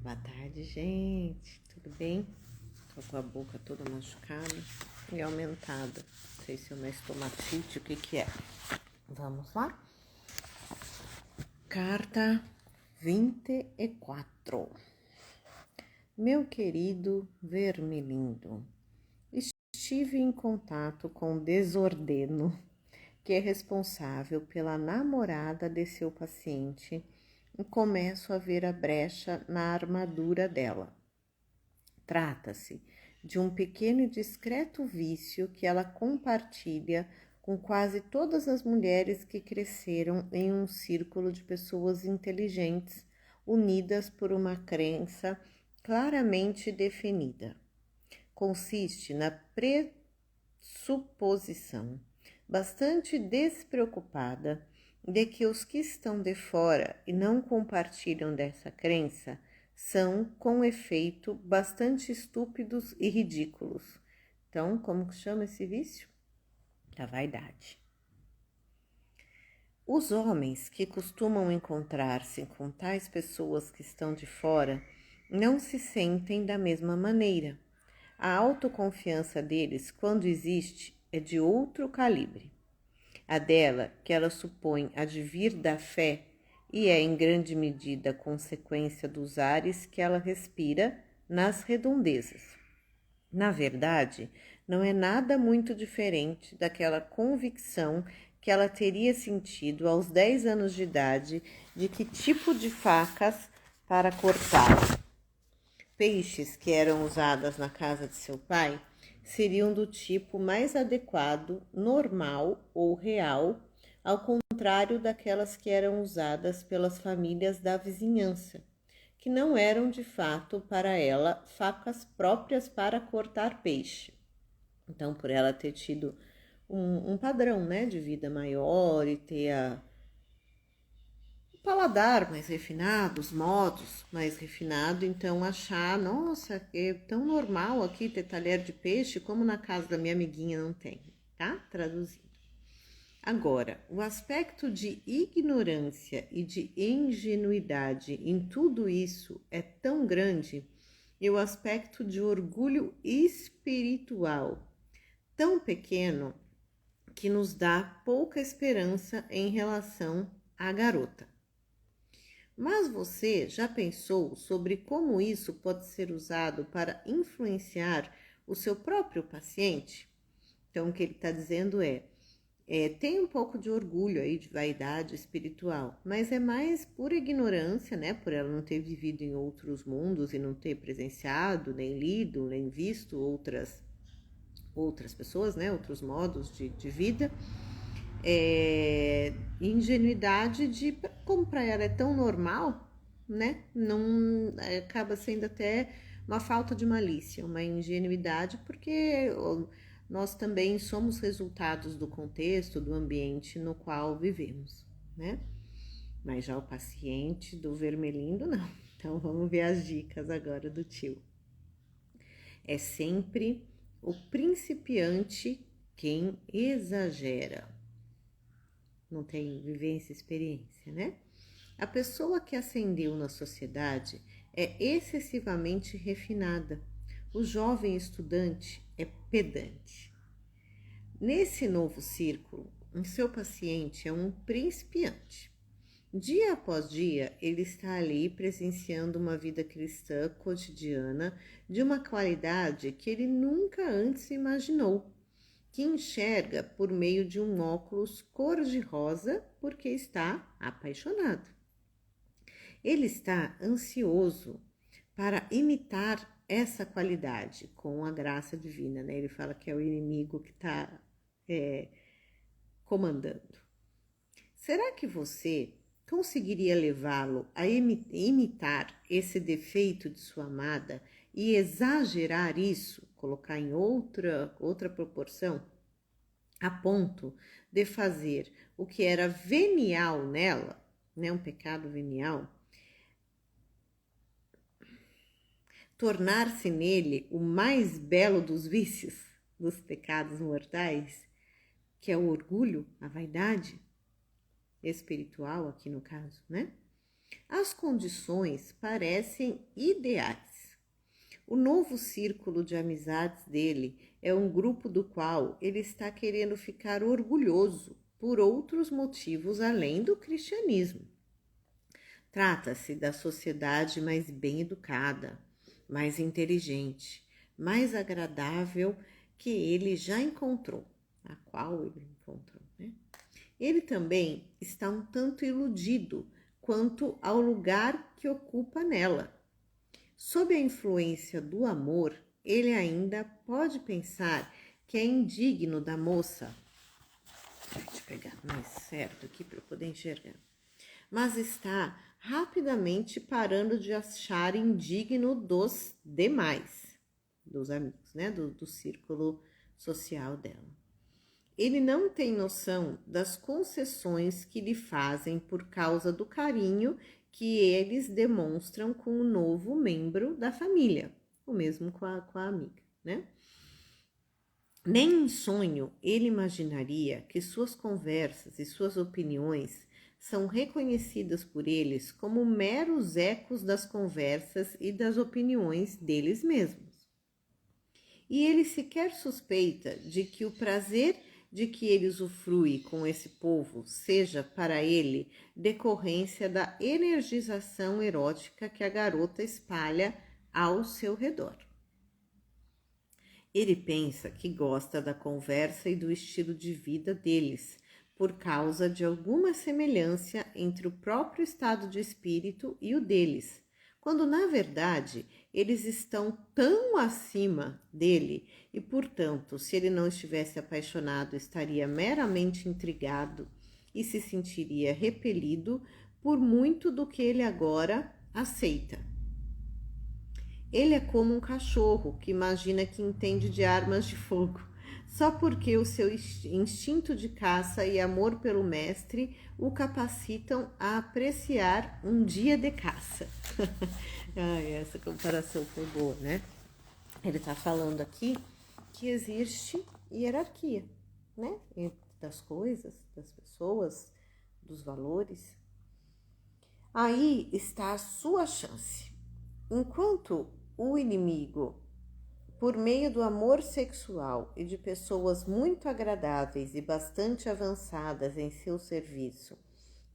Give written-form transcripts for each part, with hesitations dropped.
Boa tarde, gente. Tudo bem? Tô com a boca toda machucada e aumentada. Não sei se é uma estomatite, o que é. Vamos lá? Carta 24. Meu querido Vermelindo, estive em contato com o Desordeno, que é responsável pela namorada de seu paciente, e começo a ver a brecha na armadura dela. Trata-se de um pequeno e discreto vício que ela compartilha com quase todas as mulheres que cresceram em um círculo de pessoas inteligentes, unidas por uma crença claramente definida. Consiste na pressuposição, bastante despreocupada, de que os que estão de fora e não compartilham dessa crença são, com efeito, bastante estúpidos e ridículos. Então, como que chama esse vício? Da vaidade. Os homens que costumam encontrar-se com tais pessoas que estão de fora não se sentem da mesma maneira. A autoconfiança deles, quando existe, é de outro calibre. A dela, que ela supõe advir da fé, e é em grande medida consequência dos ares que ela respira nas redondezas. Na verdade, não é nada muito diferente daquela convicção que ela teria sentido aos 10 anos de idade de que tipo de facas para cortar peixes que eram usadas na casa de seu pai seriam do tipo mais adequado, normal ou real, ao contrário daquelas que eram usadas pelas famílias da vizinhança, que não eram de fato para ela facas próprias para cortar peixe. Então, por ela ter tido um padrão, né, de vida maior e ter o paladar mais refinado, os modos mais refinados, então achar, nossa, é tão normal aqui ter talher de peixe como na casa da minha amiguinha não tem, tá? Traduzindo. Agora, o aspecto de ignorância e de ingenuidade em tudo isso é tão grande, e o aspecto de orgulho espiritual tão pequeno, que nos dá pouca esperança em relação à garota. Mas você já pensou sobre como isso pode ser usado para influenciar o seu próprio paciente? Então, o que ele está dizendo tem um pouco de orgulho aí, de vaidade espiritual, mas é mais por ignorância, né? Por ela não ter vivido em outros mundos e não ter presenciado, nem lido, nem visto outras pessoas, né? Outros modos de vida. Ingenuidade de, como para ela é tão normal, né? Não acaba sendo até uma falta de malícia, uma ingenuidade, porque nós também somos resultados do contexto, do ambiente no qual vivemos, né? Mas já o paciente do Vermelindo, não. Então vamos ver as dicas agora do tio. É sempre o principiante quem exagera. Não tem vivência e experiência, né? A pessoa que ascendeu na sociedade é excessivamente refinada. O jovem estudante é pedante. Nesse novo círculo, o seu paciente é um principiante. Dia após dia, ele está ali presenciando uma vida cristã cotidiana de uma qualidade que ele nunca antes imaginou, que enxerga por meio de um óculos cor-de-rosa porque está apaixonado. Ele está ansioso para imitar essa qualidade com a graça divina, né? Ele fala que é o inimigo que está comandando. Será que você conseguiria levá-lo a imitar esse defeito de sua amada e exagerar isso, colocar em outra proporção, a ponto de fazer o que era venial nela, né, um pecado venial, tornar-se nele o mais belo dos vícios, dos pecados mortais, que é o orgulho, a vaidade espiritual aqui no caso, né? As condições parecem ideais. O novo círculo de amizades dele é um grupo do qual ele está querendo ficar orgulhoso por outros motivos além do cristianismo. Trata-se da sociedade mais bem educada, mais inteligente, mais agradável que ele já encontrou, a qual ele encontrou, né? Ele também está um tanto iludido quanto ao lugar que ocupa nela. Sob a influência do amor, ele ainda pode pensar que é indigno da moça. Deixa eu pegar mais certo aqui para eu poder enxergar. Mas está rapidamente parando de achar indigno dos demais, dos amigos, né? Do círculo social dela. Ele não tem noção das concessões que lhe fazem por causa do carinho que eles demonstram com o novo membro da família, o mesmo com a amiga, né? Nem em sonho ele imaginaria que suas conversas e suas opiniões são reconhecidas por eles como meros ecos das conversas e das opiniões deles mesmos. E ele sequer suspeita de que o prazer de que ele usufrui com esse povo seja para ele decorrência da energização erótica que a garota espalha ao seu redor. Ele pensa que gosta da conversa e do estilo de vida deles, por causa de alguma semelhança entre o próprio estado de espírito e o deles, quando na verdade eles estão tão acima dele e, portanto, se ele não estivesse apaixonado, estaria meramente intrigado e se sentiria repelido por muito do que ele agora aceita. Ele é como um cachorro que imagina que entende de armas de fogo, só porque o seu instinto de caça e amor pelo mestre o capacitam a apreciar um dia de caça. Ai, essa comparação foi boa, né? Ele está falando aqui que existe hierarquia, né? Das coisas, das pessoas, dos valores. Aí está a sua chance. Enquanto o inimigo, por meio do amor sexual e de pessoas muito agradáveis e bastante avançadas em seu serviço,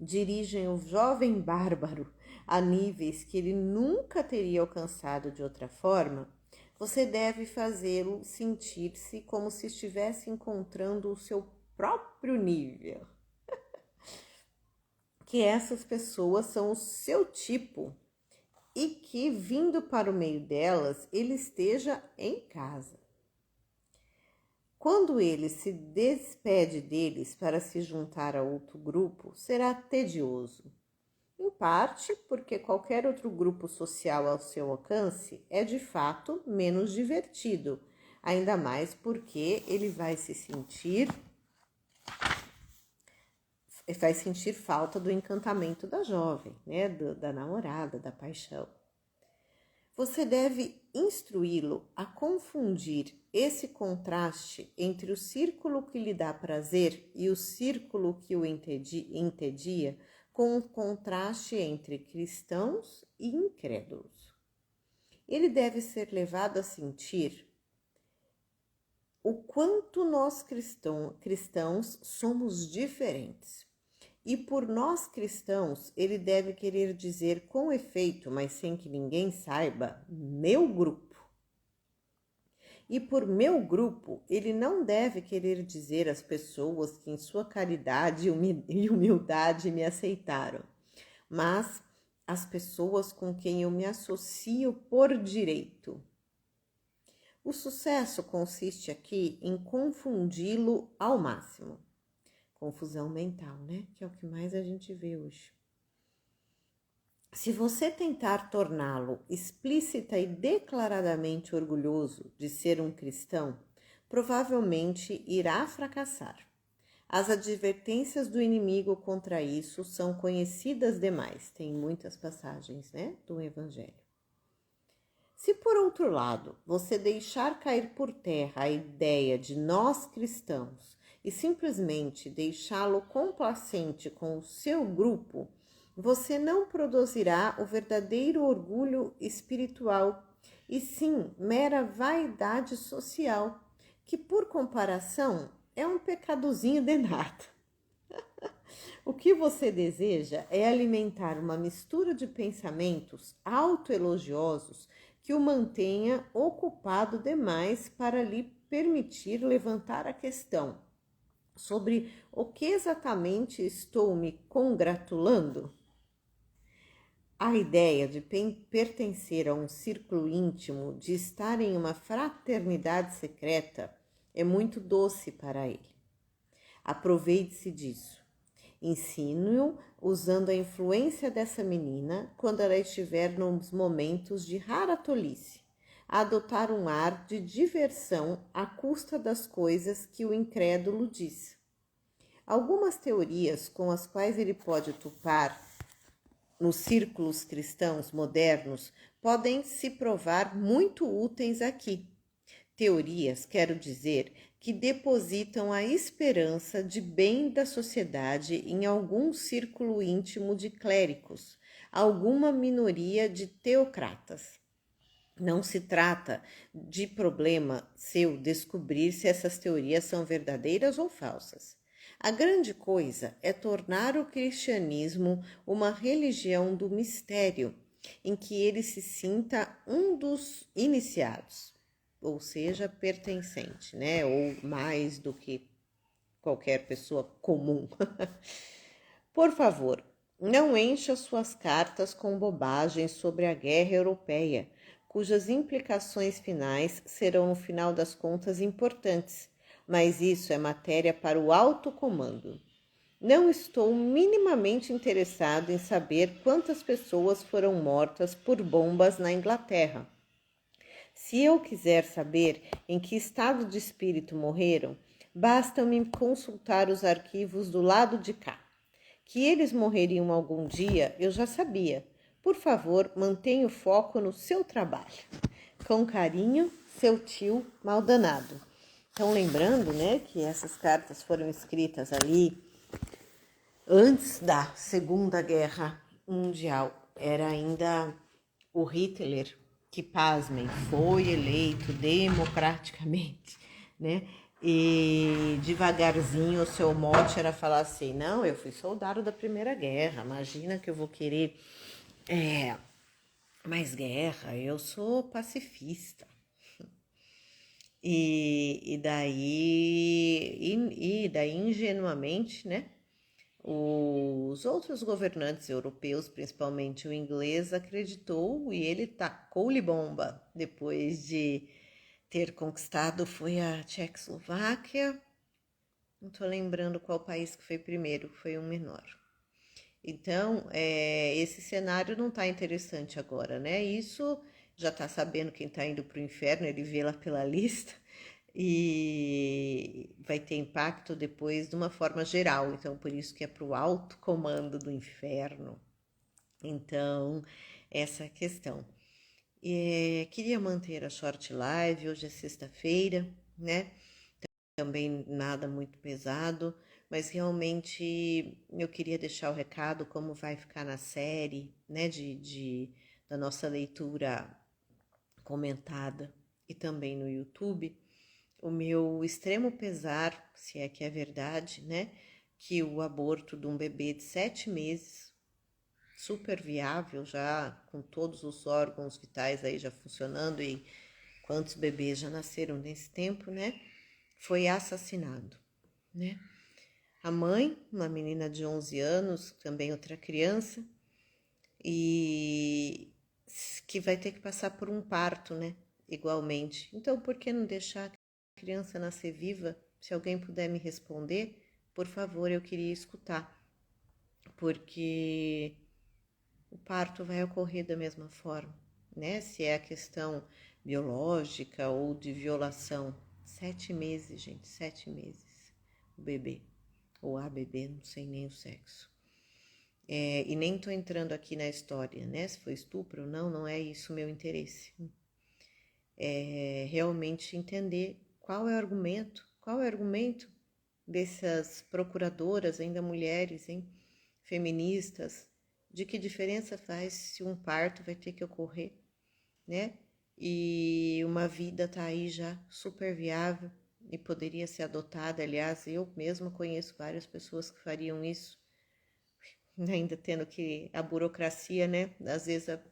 dirigem o jovem bárbaro a níveis que ele nunca teria alcançado de outra forma, você deve fazê-lo sentir-se como se estivesse encontrando o seu próprio nível. Que essas pessoas são o seu tipo e que, vindo para o meio delas, ele esteja em casa. Quando ele se despede deles para se juntar a outro grupo, será tedioso. Em parte porque qualquer outro grupo social ao seu alcance é de fato menos divertido, ainda mais porque ele vai sentir falta do encantamento da jovem, né? Da namorada, da paixão. Você deve instruí-lo a confundir esse contraste entre o círculo que lhe dá prazer e o círculo que o entedia com o contraste entre cristãos e incrédulos. Ele deve ser levado a sentir o quanto nós cristãos somos diferentes. E por nós cristãos, ele deve querer dizer com efeito, mas sem que ninguém saiba, meu grupo. E por meu grupo, ele não deve querer dizer às pessoas que em sua caridade e humildade me aceitaram, mas as pessoas com quem eu me associo por direito. O sucesso consiste aqui em confundi-lo ao máximo. Confusão mental, né? Que é o que mais a gente vê hoje. Se você tentar torná-lo explícita e declaradamente orgulhoso de ser um cristão, provavelmente irá fracassar. As advertências do inimigo contra isso são conhecidas demais. Tem muitas passagens, né, do Evangelho. Se, por outro lado, você deixar cair por terra a ideia de nós cristãos e simplesmente deixá-lo complacente com o seu grupo, você não produzirá o verdadeiro orgulho espiritual, e sim mera vaidade social, que por comparação é um pecadozinho de nada. O que você deseja é alimentar uma mistura de pensamentos autoelogiosos que o mantenha ocupado demais para lhe permitir levantar a questão sobre o que exatamente estou me congratulando. A ideia de pertencer a um círculo íntimo, de estar em uma fraternidade secreta, é muito doce para ele. Aproveite-se disso. Ensine-o usando a influência dessa menina quando ela estiver nos momentos de rara tolice, a adotar um ar de diversão à custa das coisas que o incrédulo diz. Algumas teorias com as quais ele pode topar nos círculos cristãos modernos podem se provar muito úteis aqui. Teorias, quero dizer, que depositam a esperança de bem da sociedade em algum círculo íntimo de clérigos, alguma minoria de teocratas. Não se trata de problema seu descobrir se essas teorias são verdadeiras ou falsas. A grande coisa é tornar o cristianismo uma religião do mistério, em que ele se sinta um dos iniciados, ou seja, pertencente, né? Ou mais do que qualquer pessoa comum. Por favor, não encha suas cartas com bobagens sobre a guerra europeia, cujas implicações finais serão, no final das contas, importantes, mas isso é matéria para o alto comando. Não estou minimamente interessado em saber quantas pessoas foram mortas por bombas na Inglaterra. Se eu quiser saber em que estado de espírito morreram, basta-me consultar os arquivos do lado de cá. Que eles morreriam algum dia, eu já sabia. Por favor, mantenha o foco no seu trabalho. Com carinho, seu tio Maldanado. Então, lembrando, né, que essas cartas foram escritas ali antes da Segunda Guerra Mundial. Era ainda o Hitler que, pasmem, foi eleito democraticamente, né? E devagarzinho o seu mote era falar assim, não, eu fui soldado da Primeira Guerra, imagina que eu vou querer mais guerra, eu sou pacifista. E daí ingenuamente, né? Os outros governantes europeus, principalmente o inglês, acreditou e ele tacou-lhe bomba depois de ter conquistado, foi a Tchecoslováquia, não estou lembrando qual país que foi primeiro, foi um menor. Então, esse cenário não está interessante agora, né? Isso já está sabendo quem está indo para o inferno, ele vê lá pela lista e vai ter impacto depois de uma forma geral. Então, por isso que é para o alto comando do inferno. Então, essa é a questão. Queria manter a short live, hoje é sexta-feira, né? Também nada muito pesado, mas realmente eu queria deixar o recado como vai ficar na série, né, da nossa leitura comentada e também no YouTube, o meu extremo pesar, se é que é verdade, né, que o aborto de um bebê de 7 meses, super viável já, com todos os órgãos vitais aí já funcionando e quantos bebês já nasceram nesse tempo, né, foi assassinado, né? A mãe, uma menina de 11 anos, também outra criança, e que vai ter que passar por um parto, né? Igualmente. Então, por que não deixar a criança nascer viva? Se alguém puder me responder, por favor, eu queria escutar. Porque o parto vai ocorrer da mesma forma, né? Se é a questão biológica ou de violação. 7 meses, gente, 7 meses. O bebê, ou a bebê, não sei nem o sexo. E nem tô entrando aqui na história, né? Se foi estupro ou não, não é isso o meu interesse. É realmente entender qual é o argumento dessas procuradoras, ainda mulheres, hein? Feministas, de que diferença faz se um parto vai ter que ocorrer, né? E uma vida tá aí já super viável e poderia ser adotada. Aliás, eu mesma conheço várias pessoas que fariam isso, ainda tendo que a burocracia, né? Às vezes a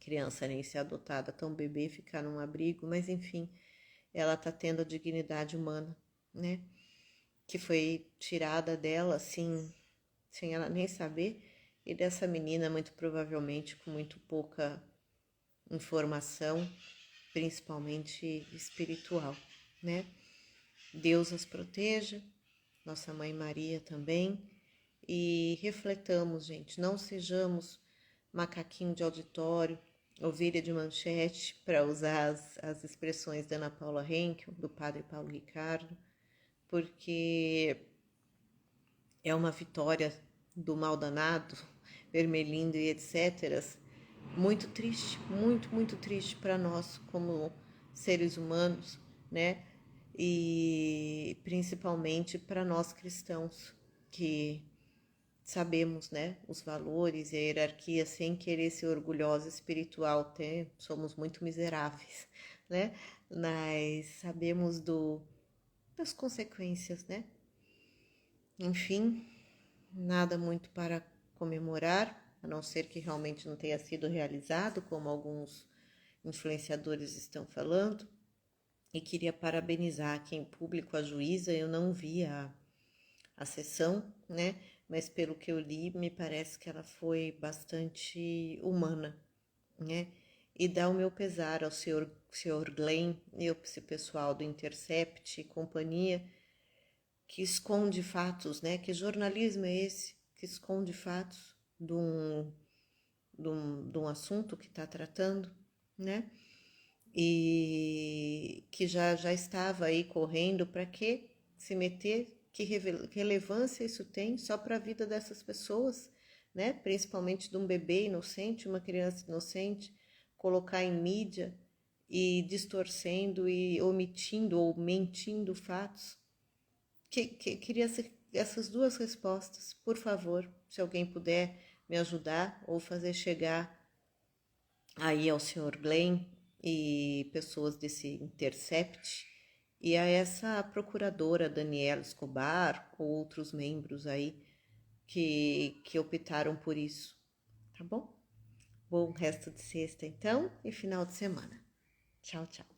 criança nem ser adotada, tão bebê, ficar num abrigo, mas enfim, ela tá tendo a dignidade humana, né? Que foi tirada dela, assim, sem ela nem saber, e dessa menina, muito provavelmente, com muito pouca informação, principalmente espiritual, né? Deus as proteja, nossa Mãe Maria também, e refletamos, gente, não sejamos macaquinho de auditório, ovelha de manchete, para usar as expressões da Ana Paula Henkel, do Padre Paulo Ricardo, porque é uma vitória do mal danado, Vermelindo e etc. Muito triste, muito triste para nós como seres humanos, né? E principalmente para nós cristãos que sabemos, né, os valores e a hierarquia sem querer ser orgulhosa espiritual, até somos muito miseráveis, né? Mas sabemos das consequências, né? Enfim, nada muito para comemorar, a não ser que realmente não tenha sido realizado, como alguns influenciadores estão falando. E queria parabenizar aqui em público a juíza. Eu não vi a sessão, né? Mas pelo que eu li, me parece que ela foi bastante humana, né? E dá o meu pesar ao senhor Glenn e ao pessoal do Intercept e companhia, que esconde fatos, né? Que jornalismo é esse que esconde fatos de um assunto que está tratando, né? E que já estava aí correndo. Para que se meter? Que relevância isso tem só para a vida dessas pessoas, né? Principalmente de um bebê inocente, uma criança inocente, colocar em mídia e distorcendo e omitindo ou mentindo fatos. Queria essas duas respostas, por favor, se alguém puder me ajudar ou fazer chegar aí ao senhor Glenn e pessoas desse Intercept e a essa procuradora Daniela Escobar ou outros membros aí que optaram por isso, tá bom? Bom resto de sexta então e final de semana. Tchau, tchau.